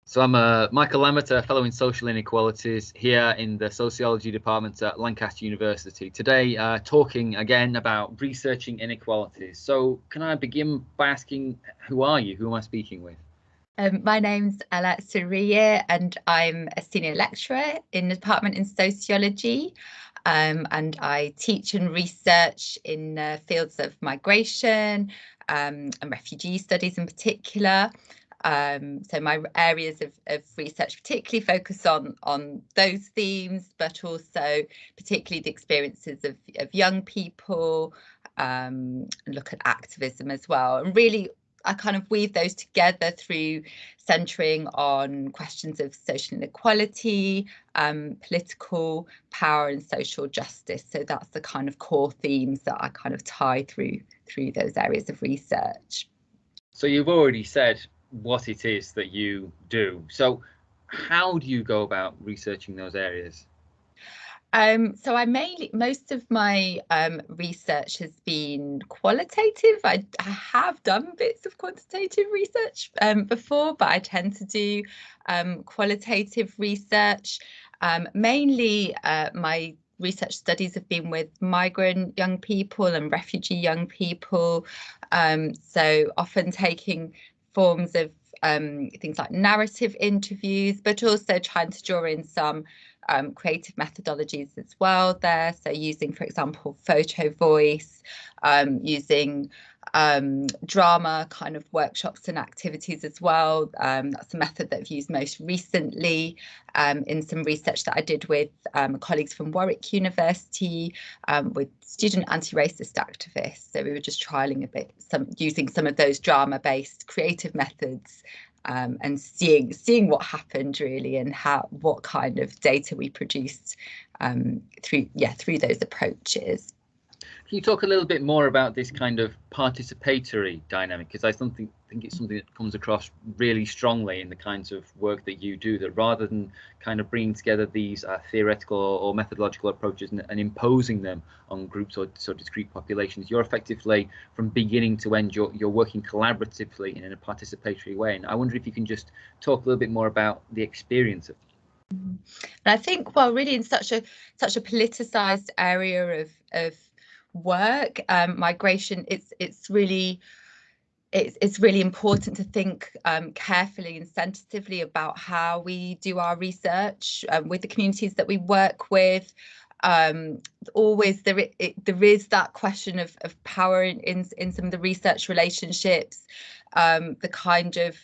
So I'm Michael Lambert, a fellow in social inequalities here in the Sociology department at Lancaster University. Today, talking again about researching inequalities. So can I begin by asking, who are you? Who am I speaking with? My name's Sirriyeh, and I'm a senior lecturer in the department in sociology. And I teach and research in fields of migration and refugee studies in particular. So my areas of research particularly focus on those themes, but also particularly the experiences of young people, and look at activism as well. And really, I kind of weave those together through centering on questions of social inequality, political power and social justice. So that's the kind of core themes that I kind of tie through those areas of research. So you've already said what it is that you do. So how do you go about researching those areas? So most of my research has been qualitative. I have done bits of quantitative research before, but I tend to do qualitative research. Mainly my research studies have been with migrant young people and refugee young people. So often taking forms of things like narrative interviews, but also trying to draw in some creative methodologies as well there. So using, for example, photo voice, using drama kind of workshops and activities as well. That's a method that I've used most recently in some research that I did with colleagues from Warwick University with student anti-racist activists. So we were just trialing a bit, using some of those drama-based creative methods and seeing what happened really, and what kind of data we produced through those approaches. Can you talk a little bit more about this kind of participatory dynamic? Because I think it's something that comes across really strongly in the kinds of work that you do, that rather than kind of bringing together these theoretical or methodological approaches and imposing them on groups or discrete populations, you're effectively, from beginning to end, you're working collaboratively in a participatory way. And I wonder if you can just talk a little bit more about the experience of it. And I think, well, really in such a politicized area of work, migration, it's really important to think carefully and sensitively about how we do our research with the communities that we work with. Always there is that question of power in some of the research relationships, the kind of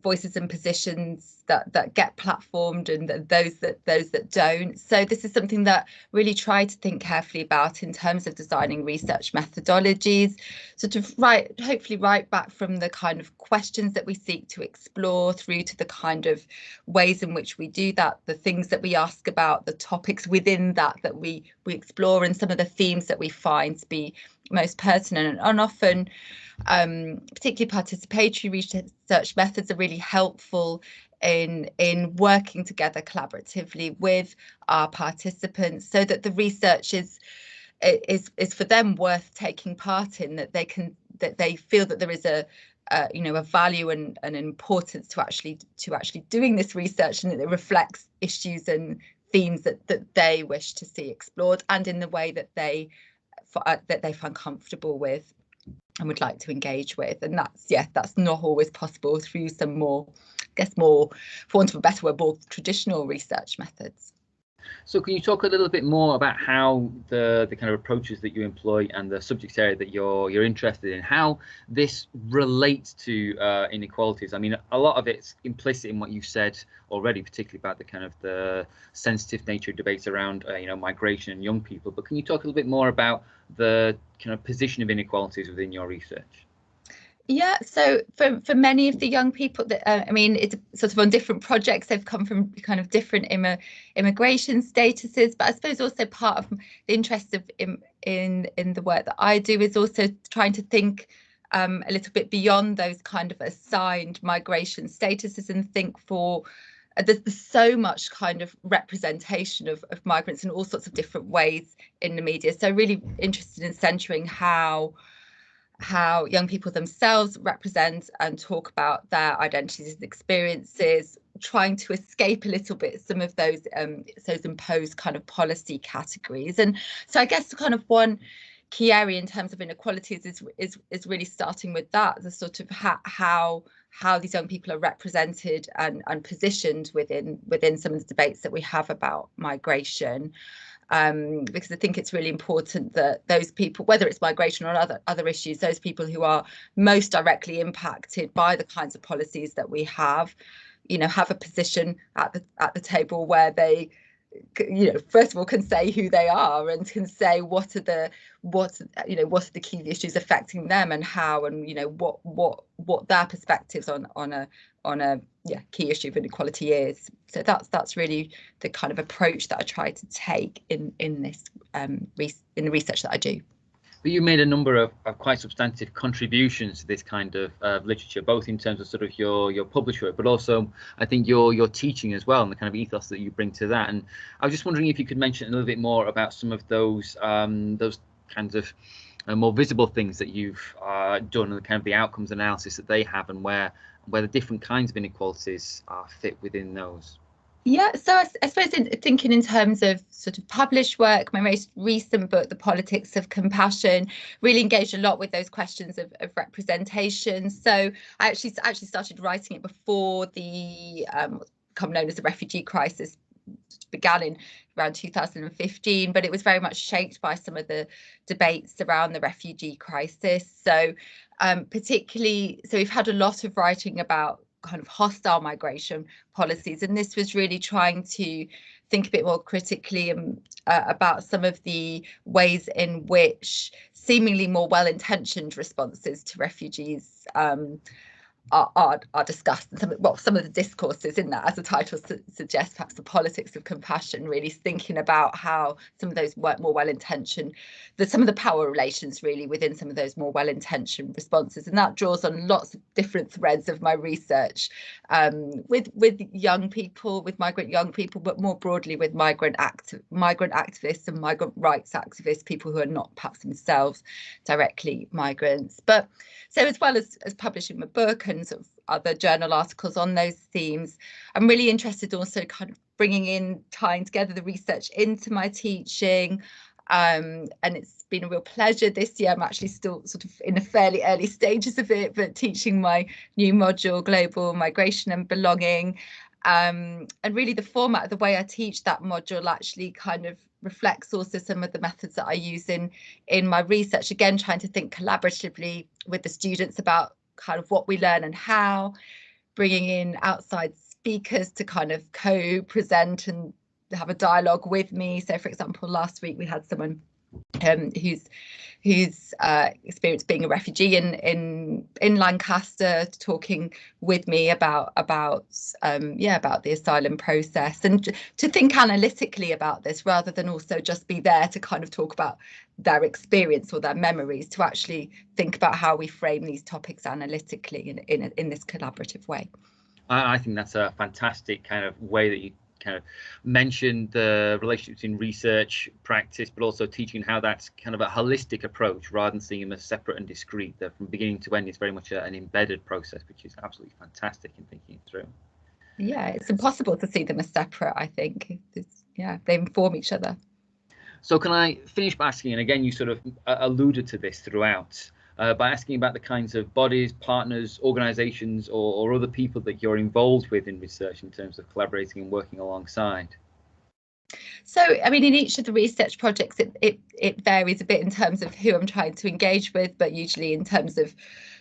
voices and positions that get platformed and those that don't. So this is something that really try to think carefully about in terms of designing research methodologies, sort of hopefully right back from the kind of questions that we seek to explore through to the kind of ways in which we do that, the things that we ask about, the topics within that we explore, and some of the themes that we find to be most pertinent. And often particularly participatory research methods are really helpful in working together collaboratively with our participants, so that the research is for them worth taking part in, that they feel that there is a value and an importance to actually doing this research, and that it reflects issues and themes that they wish to see explored, and in the way that they find comfortable with and would like to engage with. And that's not always possible through some more, for want of a better word, more traditional research methods. So can you talk a little bit more about how the kind of approaches that you employ and the subject area that you're interested in, how this relates to inequalities? I mean, a lot of it's implicit in what you've said already, particularly about the kind of the sensitive nature of debates around migration and young people. But can you talk a little bit more about the kind of position of inequalities within your research? Yeah, so for many of the young people that it's sort of on different projects, they've come from kind of different immigration statuses, but I suppose also part of the interest of in the work that I do is also trying to think a little bit beyond those kind of assigned migration statuses, and think for there's so much kind of representation of migrants in all sorts of different ways in the media. So really interested in centering how how young people themselves represent and talk about their identities and experiences, trying to escape a little bit some of those imposed kind of policy categories. And so I guess kind of one key area in terms of inequalities is really starting with that, the sort of how these young people are represented and positioned within some of the debates that we have about migration. Because I think it's really important that those people, whether it's migration or other issues, those people who are most directly impacted by the kinds of policies that we have, have a position at the table where they, first of all, can say who they are and can say what are the key issues affecting them and how, and what their perspectives on a key issue of inequality is. So that's really the kind of approach that I try to take in the research that I do. But you made a number of quite substantive contributions to this kind of literature, both in terms of sort of your published work, but also I think your teaching as well, and the kind of ethos that you bring to that. And I was just wondering if you could mention a little bit more about some of those kinds of more visible things that you've done, and the kind of the outcomes analysis that they have, and where the different kinds of inequalities fit within those. Yeah, so I suppose thinking in terms of sort of published work, my most recent book, The Politics of Compassion, really engaged a lot with those questions of representation. So I actually started writing it before the become known as the refugee crisis began in around 2015, but it was very much shaped by some of the debates around the refugee crisis. So particularly, so we've had a lot of writing about kind of hostile migration policies, and this was really trying to think a bit more critically about some of the ways in which seemingly more well-intentioned responses to refugees are discussed, and some of the discourses in that, as the title suggests, perhaps the politics of compassion, really thinking about how some of those more well-intentioned, some of the power relations really within some of those more well-intentioned responses, and that draws on lots of different threads of my research, with young people, with migrant young people, but more broadly with migrant activists and migrant rights activists, people who are not perhaps themselves directly migrants. But so as well as publishing my book and sort of other journal articles on those themes, I'm really interested also kind of tying together the research into my teaching. And it's been a real pleasure this year. I'm actually still sort of in the fairly early stages of it, but teaching my new module, Global Migration and Belonging. And really the format, the way I teach that module actually kind of reflects also some of the methods that I use in my research, again trying to think collaboratively with the students about kind of what we learn and how, bringing in outside speakers to kind of co-present and have a dialogue with me. So for example, last week we had someone who's experienced being a refugee in Lancaster, talking with me about the asylum process, and to think analytically about this rather than also just be there to kind of talk about their experience or their memories, to actually think about how we frame these topics analytically in this collaborative way. I think that's a fantastic kind of way that you kind of mentioned the relationship between research, practice, but also teaching, how that's kind of a holistic approach rather than seeing them as separate and discrete. That from beginning to end is very much an embedded process, which is absolutely fantastic in thinking it through. Yeah, it's impossible to see them as separate, I think. They inform each other. So can I finish by asking, and again you sort of alluded to this throughout, by asking about the kinds of bodies, partners, organisations, or other people that you're involved with in research in terms of collaborating and working alongside? So, I mean, in each of the research projects, it varies a bit in terms of who I'm trying to engage with, but usually in terms of,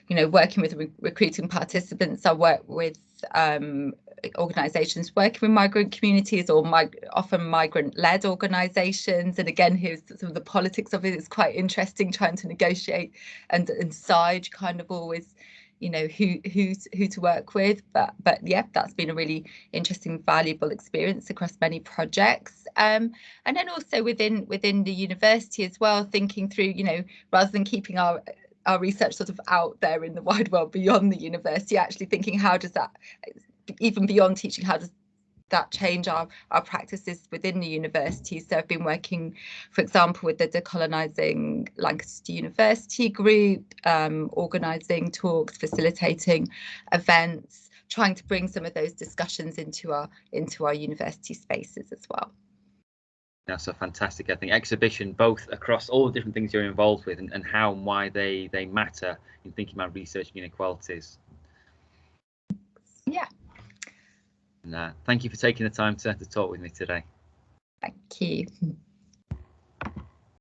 working with recruiting participants, I work with organisations working with migrant communities, or often migrant-led organisations. And again, here's some of the politics of it. It's quite interesting trying to negotiate and decide kind of always, who to work with. But yeah, that's been a really interesting, valuable experience across many projects. And then also within the university as well, thinking through, rather than keeping our research sort of out there in the wide world beyond the university, actually thinking how does that, even beyond teaching, how does that change our practices within the university. So I've been working, for example, with the Decolonising Lancaster University group, organising talks, facilitating events, trying to bring some of those discussions into our university spaces as well. That's so fantastic. I think exhibition, both across all the different things you're involved with, and how and why they matter in thinking about researching inequalities. Yeah. And thank you for taking the time to talk with me today. Thank you.